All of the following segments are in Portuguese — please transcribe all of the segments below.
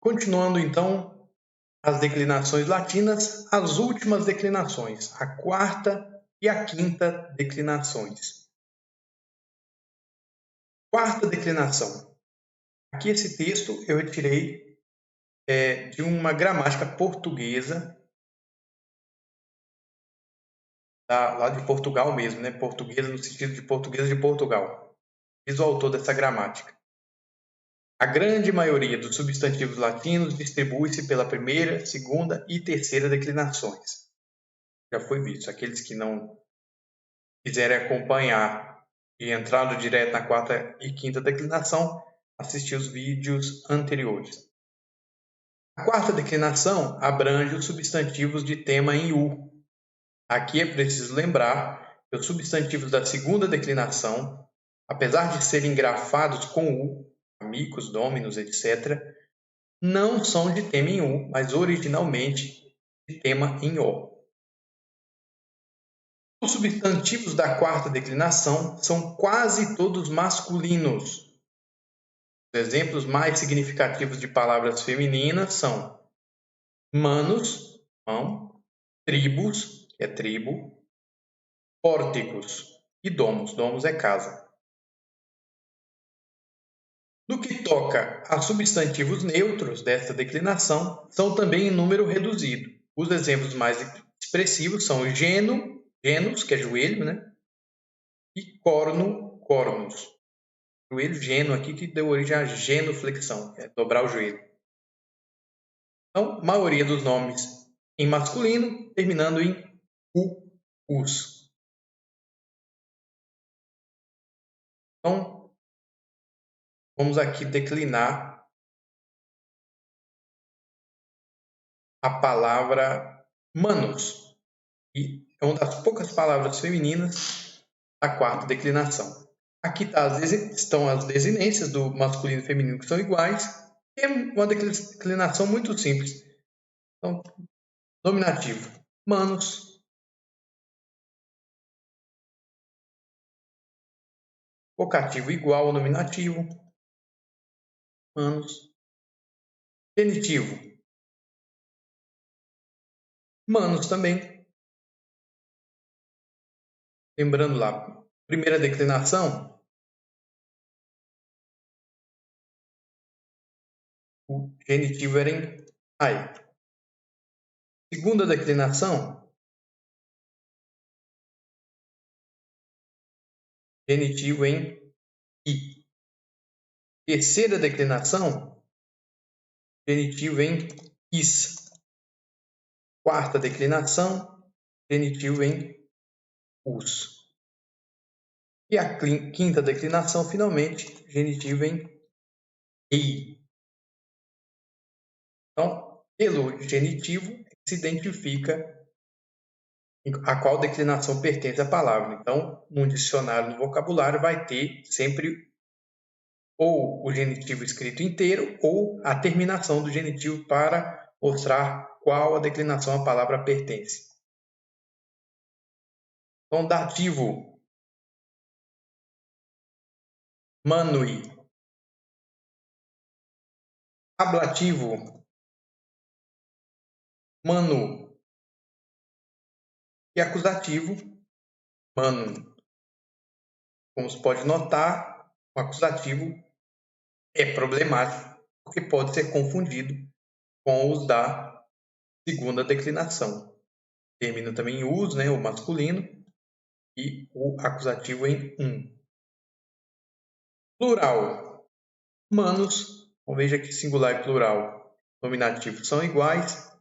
Continuando, então, as declinações latinas, as últimas declinações, a quarta e a quinta declinações. Quarta declinação. Aqui esse texto eu retirei de uma gramática portuguesa, lá de Portugal mesmo, né? Portuguesa no sentido de portuguesa de Portugal. Diz o autor dessa gramática. A grande maioria dos substantivos latinos distribui-se pela primeira, segunda e terceira declinações. Já foi visto. Aqueles que não quiserem acompanhar e entrando direto na quarta e quinta declinação, assistir os vídeos anteriores. A quarta declinação abrange os substantivos de tema em U. Aqui é preciso lembrar que os substantivos da segunda declinação, apesar de serem grafados com U, amigos, dominos, etc., não são de tema em U, mas originalmente de tema em O. Os substantivos da quarta declinação são quase todos masculinos. Os exemplos mais significativos de palavras femininas são manos, mão, tribus, que é tribo, pórticos e domos, domos é casa. No que toca a substantivos neutros desta declinação, são também em número reduzido. Os exemplos mais expressivos são o geno, genus, que é joelho, né? E corno, cornos. Joelho, geno aqui, que deu origem à genuflexão, que é dobrar o joelho. Então, maioria dos nomes em masculino, terminando em u, us. Então, vamos aqui declinar a palavra manos. E é uma das poucas palavras femininas da quarta declinação. Aqui estão as desinências do masculino e feminino que são iguais. É uma declinação muito simples. Então, nominativo, manos. Vocativo igual ao nominativo, manos. Genitivo, manos também. Lembrando lá, primeira declinação, o genitivo era em ai. Segunda declinação, genitivo em i. Terceira declinação, genitivo em is. Quarta declinação, genitivo em us. E a quinta declinação, finalmente, genitivo em ei. Então, pelo genitivo, se identifica a qual declinação pertence à palavra. Então, num dicionário, no vocabulário, vai ter sempre ou o genitivo escrito inteiro ou a terminação do genitivo para mostrar qual a declinação a palavra pertence. Então, dativo, manui. Ablativo, manu. E acusativo, mano. Como se pode notar, o acusativo é problemático porque pode ser confundido com os da segunda declinação. Termina também em us, né, o masculino, e o acusativo em Plural, manos. Então, veja que singular e plural nominativo são iguais.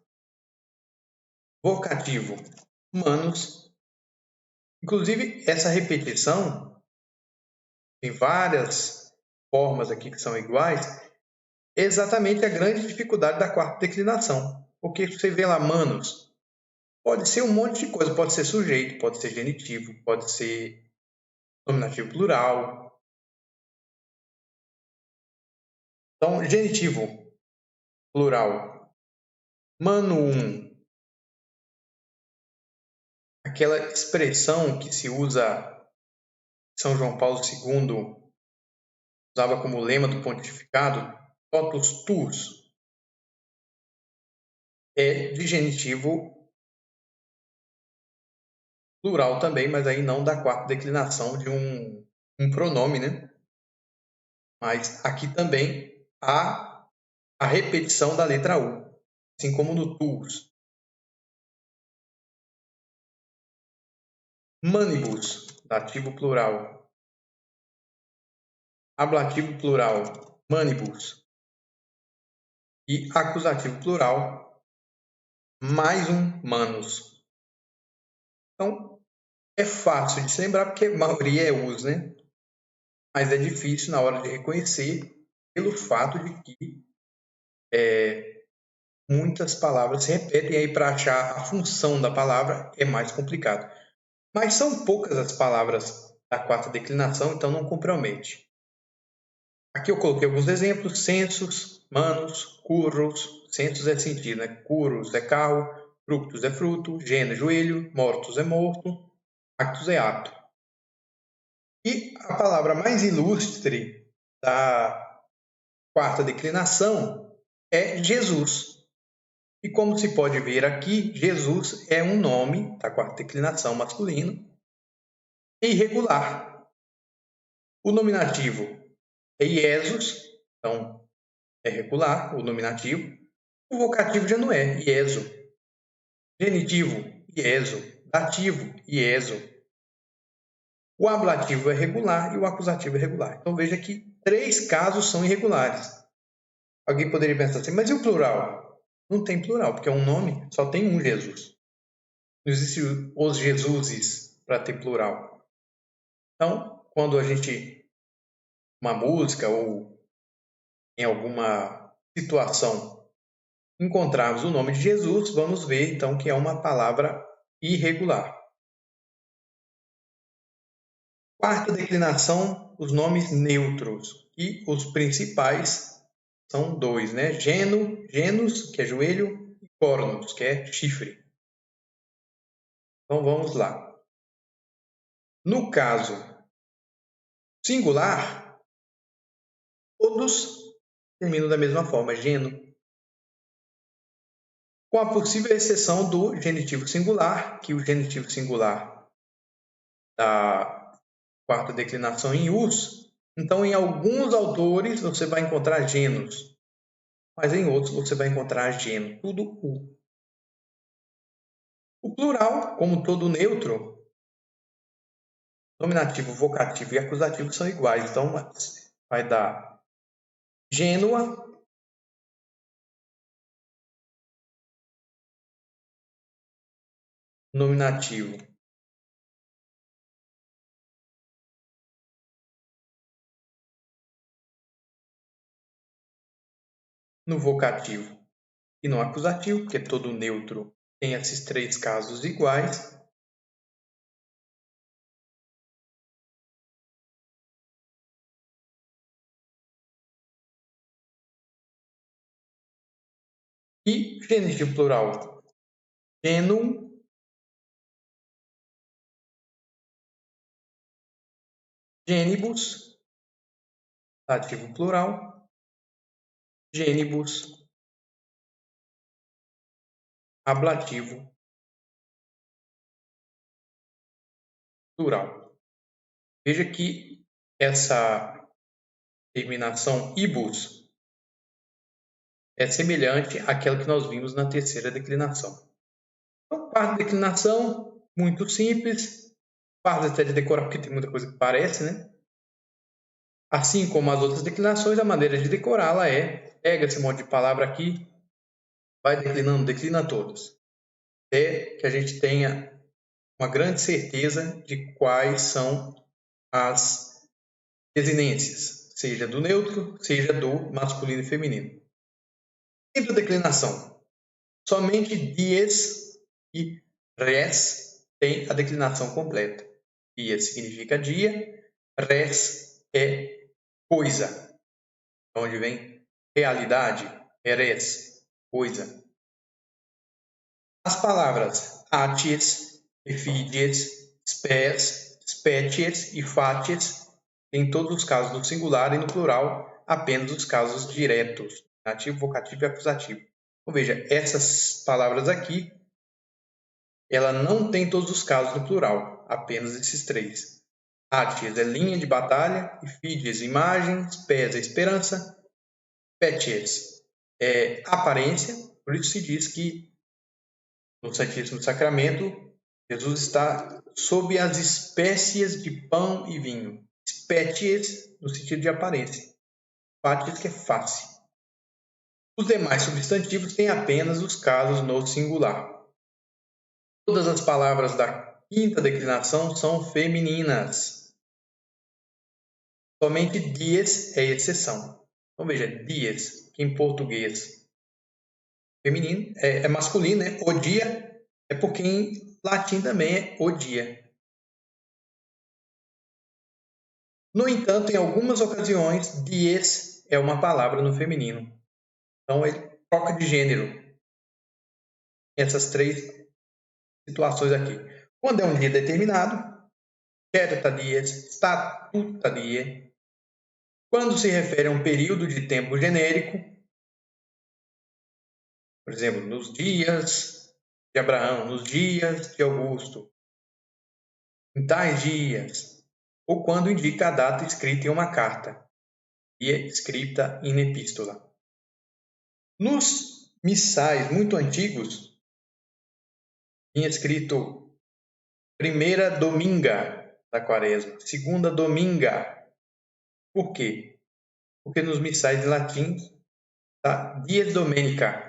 Vocativo, manos. Inclusive, essa repetição, tem várias formas aqui que são iguais, é exatamente a grande dificuldade da quarta declinação. Porque você vê lá manos, pode ser um monte de coisa, pode ser sujeito, pode ser genitivo, pode ser nominativo plural. Então, genitivo plural, manum. Aquela expressão que se usa, São João Paulo II usava como lema do pontificado, totus tuus. é de genitivo plural também, mas aí não da quarta declinação de um pronome, né? Mas aqui também há a repetição da letra U, assim como no tuus. Manibus, dativo plural. Ablativo plural, manibus. E acusativo plural, mais um manus. Então, é fácil de se lembrar porque a maioria é us, né? Mas é difícil na hora de reconhecer pelo fato de que muitas palavras se repetem, e aí para achar a função da palavra é mais complicado. Mas são poucas as palavras da quarta declinação, então não compromete. Aqui eu coloquei alguns exemplos: census, manus, curros. Census é sentido, né? Curros é carro, fructus é fruto, gênero é joelho, mortus é morto, actus é ato. E a palavra mais ilustre da quarta declinação é Jesus. E como se pode ver aqui, Jesus é um nome da quarta declinação masculino irregular. O nominativo é Iesus, então é regular o nominativo. O vocativo já não é, Ieso. Genitivo, Ieso. Dativo, Ieso. O ablativo é regular e o acusativo é regular. Então veja que 3 casos são irregulares. Alguém poderia pensar assim, mas e o plural? Não tem plural, porque é um nome, só tem um Jesus. Não existe os Jesuses para ter plural. Então, quando a gente, uma música ou em alguma situação, encontrarmos o nome de Jesus, vamos ver então que é uma palavra irregular. Quarta declinação, os nomes neutros. E os principais são 2, né? Genus, que é joelho, e cornus, que é chifre. Então vamos lá. No caso singular, todos terminam da mesma forma, geno. Com a possível exceção do genitivo singular, que o genitivo singular da quarta declinação em us. Então, em alguns autores você vai encontrar genos, mas em outros você vai encontrar geno, tudo u. O plural, como todo neutro, nominativo, vocativo e acusativo são iguais. Então, vai dar gênua, nominativo, no vocativo e no acusativo, porque todo neutro tem esses 3 casos iguais. E genitivo plural, genum, genibus, ativo plural, genibus, ablativo plural. Veja que essa terminação ibus é semelhante àquela que nós vimos na terceira declinação. Então, quarta declinação, muito simples, fácil até de decorar porque tem muita coisa que parece, né? Assim como as outras declinações, a maneira de decorá-la é, pega esse monte de palavra aqui, vai declinando, declina todas. Até que a gente tenha uma grande certeza de quais são as desinências, seja do neutro, seja do masculino e feminino. Quinta declinação. Somente dies e res têm a declinação completa. Dies significa dia, res é coisa. Onde vem realidade, res, coisa. As palavras aties, efidies, spes, species e facies, em todos os casos no singular e no plural, apenas os casos diretos, ativo, vocativo e acusativo. Então, veja, essas palavras aqui, ela não tem todos os casos no plural, apenas esses três. Atias é linha de batalha, Fides imagens, pés é esperança, Peties é aparência, por isso se diz que no Santíssimo Sacramento Jesus está sob as espécies de pão e vinho. Species no sentido de aparência, facies que é face. Os demais substantivos têm apenas os casos no singular. Todas as palavras da quinta declinação são femininas. Somente dies é exceção. Então veja, dies, que em português feminino, é masculino, né? O dia é porque em latim também é o dia. No entanto, em algumas ocasiões, dies é uma palavra no feminino. Então ele troca de gênero. Essas três situações aqui. Quando é um dia determinado, certa dies, statuta die. Quando se refere a um período de tempo genérico, por exemplo, nos dias de Abraão, nos dias de Augusto, em tais dias, ou quando indica a data escrita em uma carta, e é escrita in epístola. Nos missais muito antigos, vinha escrito primeira dominga da quaresma, segunda dominga. Por quê? Porque nos missais em latim está dies domenica.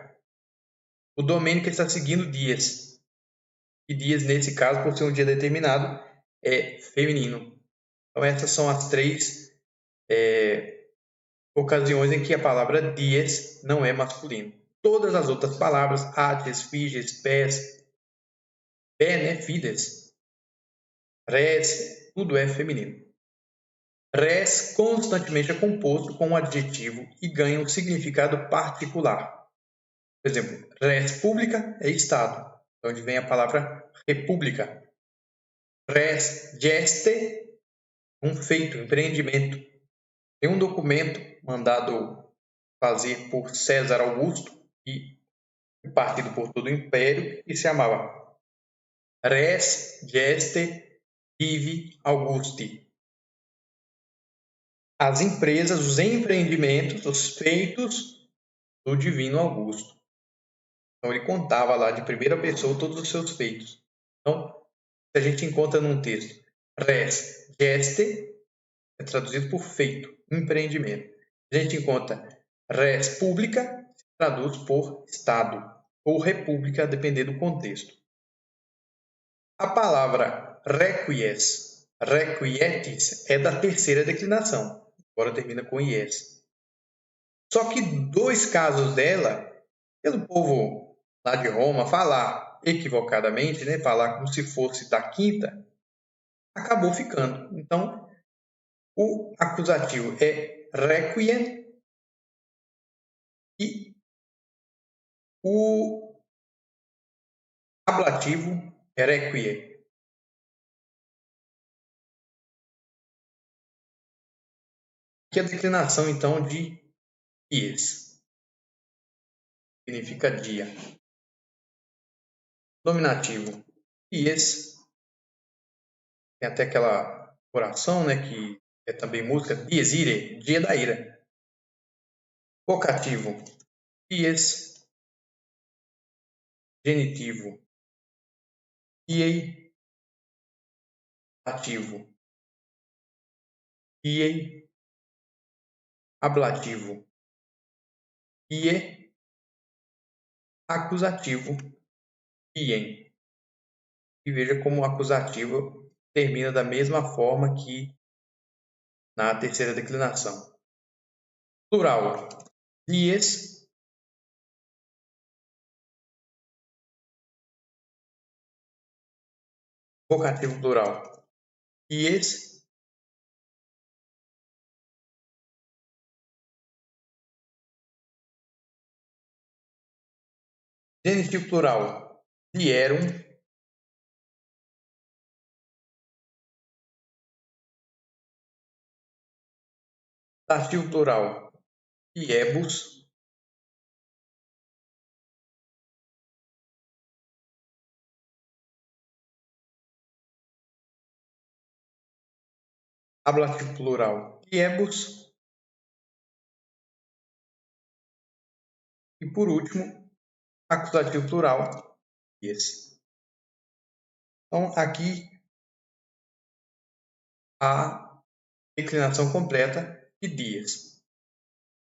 O domenica está seguindo dias. E dias, nesse caso, por ser um dia determinado, é feminino. Então, essas são as três ocasiões em que a palavra dies não é masculino. Todas as outras palavras, ates, figes, pés, pé, né, fides, res, tudo é feminino. Res constantemente é composto com um adjetivo e ganha um significado particular. Por exemplo, res publica é Estado, de onde vem a palavra república. Res geste, um feito, empreendimento. Tem um documento mandado fazer por César Augusto e partido por todo o Império e se chamava Res Geste Divi Augusti. As empresas, os empreendimentos, os feitos do Divino Augusto. Então ele contava lá de primeira pessoa todos os seus feitos. Então, se a gente encontra num texto res geste, é traduzido por feito, empreendimento. A gente encontra res publica, traduz por Estado, ou república, dependendo do contexto. A palavra requies, requietis, é da terceira declinação, agora termina com ies. Só que dois casos dela, pelo povo lá de Roma falar equivocadamente, né, falar como se fosse da quinta, acabou ficando. Então, o acusativo é requiem e o ablativo é requiem. Que é a declinação, então, de dies. Significa dia. Nominativo. Dies. Tem até aquela oração, né, que é também música. Dies irae, dia da ira. Vocativo. Dies. Genitivo. Diei. Ativo. Diei. Ablativo. Ie. Acusativo. Iem. E veja como o acusativo termina da mesma forma que na terceira declinação. Plural. Dies. Vocativo plural. Dies. Genitivo plural. Dierum. Dativo plural. Diebus. ablativo plural diebus e, por último, acusativo plural dies. Então, aqui a declinação completa de dias.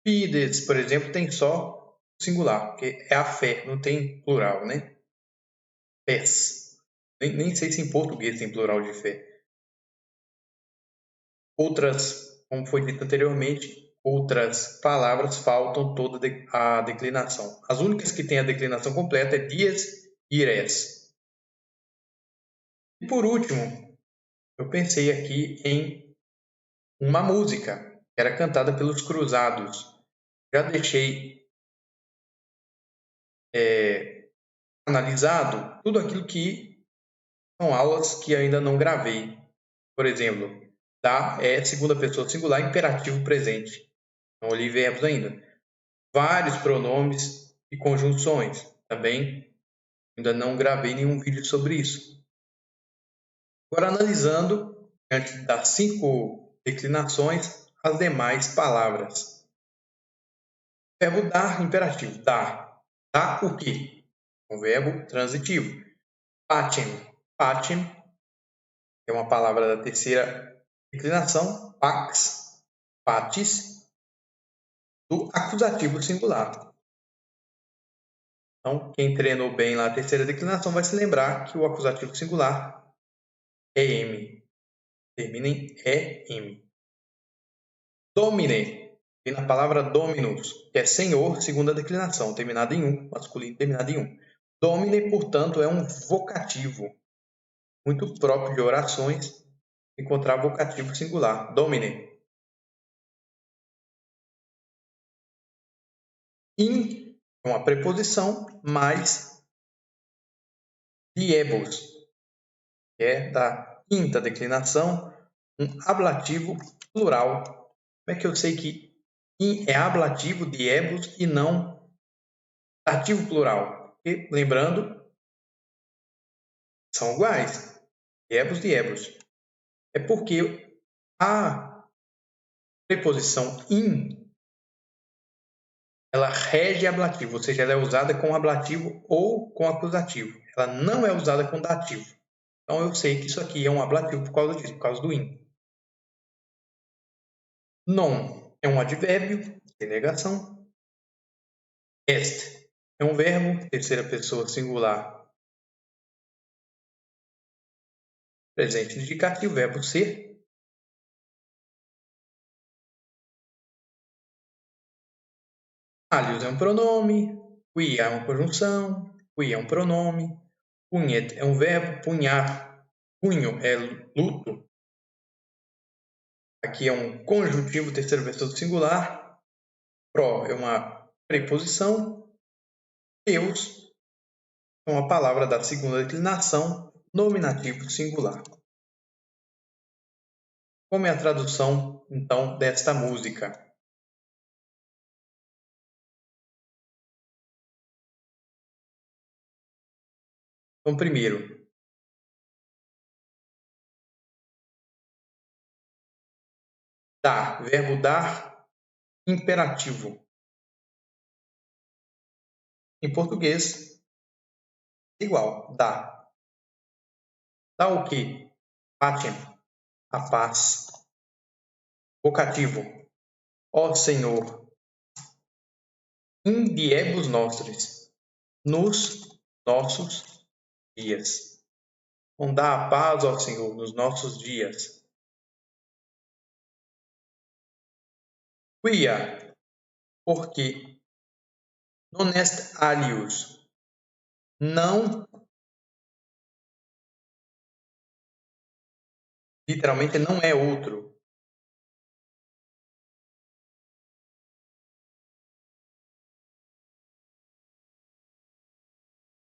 Fides, por exemplo, tem só singular, porque é a fé, não tem plural, né? Fés. Nem sei se em português tem plural de fé. Outras, como foi dito anteriormente, outras palavras faltam toda a declinação. As únicas que têm a declinação completa é dies e ires. E por último, eu pensei aqui em uma música que era cantada pelos cruzados. Já deixei analisado tudo aquilo que são aulas que ainda não gravei. Por exemplo, dar é segunda pessoa singular imperativo presente. Não olhei verbos ainda. Vários pronomes e conjunções. Também ainda não gravei nenhum vídeo sobre isso. Agora analisando, antes das 5 declinações, as demais palavras. Verbo dar, imperativo. Dar. Dar o quê? Um verbo transitivo. Patem. Patem é uma palavra da terceira declinação. Pax. Patis. Do acusativo singular. Então, quem treinou bem lá a terceira declinação vai se lembrar que o acusativo singular é M. Termina em EM. Domine. Vem na palavra dominus, que é senhor, segunda declinação, terminada em um, masculino terminado em um. Domine, portanto, é um vocativo, muito próprio de orações, encontrar vocativo singular. Domine. In é uma preposição, mais diebus, que é da quinta declinação, um ablativo plural. Como é que eu sei que in é ablativo, diebus, e não dativo plural? Porque, lembrando, são iguais. Diebus, diebus. É porque a preposição in ela rege ablativo, ou seja, ela é usada com ablativo ou com acusativo. Ela não é usada com dativo. Então eu sei que isso aqui é um ablativo por causa disso, por causa do in. Non é um advérbio de negação. Est é um verbo, terceira pessoa singular, presente indicativo, verbo ser. Alius é um pronome. Qui é uma conjunção. Qui é um pronome. Punhet é um verbo. Punhar. Punho é luto. Aqui é um conjuntivo, terceira pessoa do singular. Pro é uma preposição. Teus é uma palavra da segunda declinação, nominativo singular. Como é a tradução, então, desta música? Então, primeiro, dar, verbo dar, imperativo. Em português, igual, dá. Dá o quê? Pacem, a paz. Vocativo, ó Senhor. In diebus nostris, nos nossos dias. Então, dá a paz, ó Senhor, nos nossos dias. Quia, porque non est alius, não, literalmente não é outro.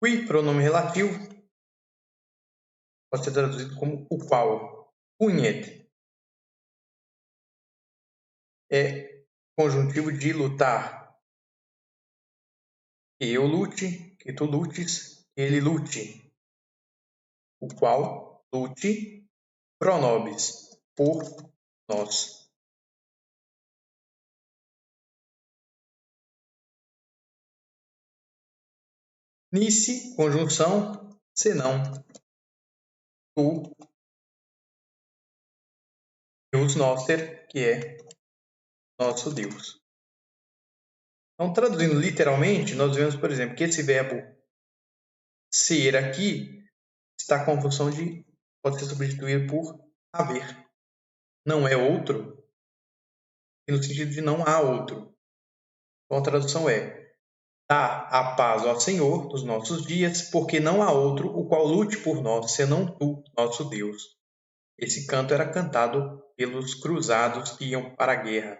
Qui, pronome relativo, pode ser traduzido como o qual. Punhet é conjuntivo de lutar. Que eu lute, que tu lutes, que ele lute. O qual lute, pronobis, por nós. Nisse, conjunção, senão, tu, Deus noster, que é nosso Deus. Então, traduzindo literalmente, nós vemos, por exemplo, que esse verbo ser aqui está com a função de pode ser substituído por haver. Não é outro, no sentido de não há outro. Então, a tradução é: dá a paz ao Senhor dos nossos dias, porque não há outro o qual lute por nós, senão tu, nosso Deus. Esse canto era cantado pelos cruzados que iam para a guerra.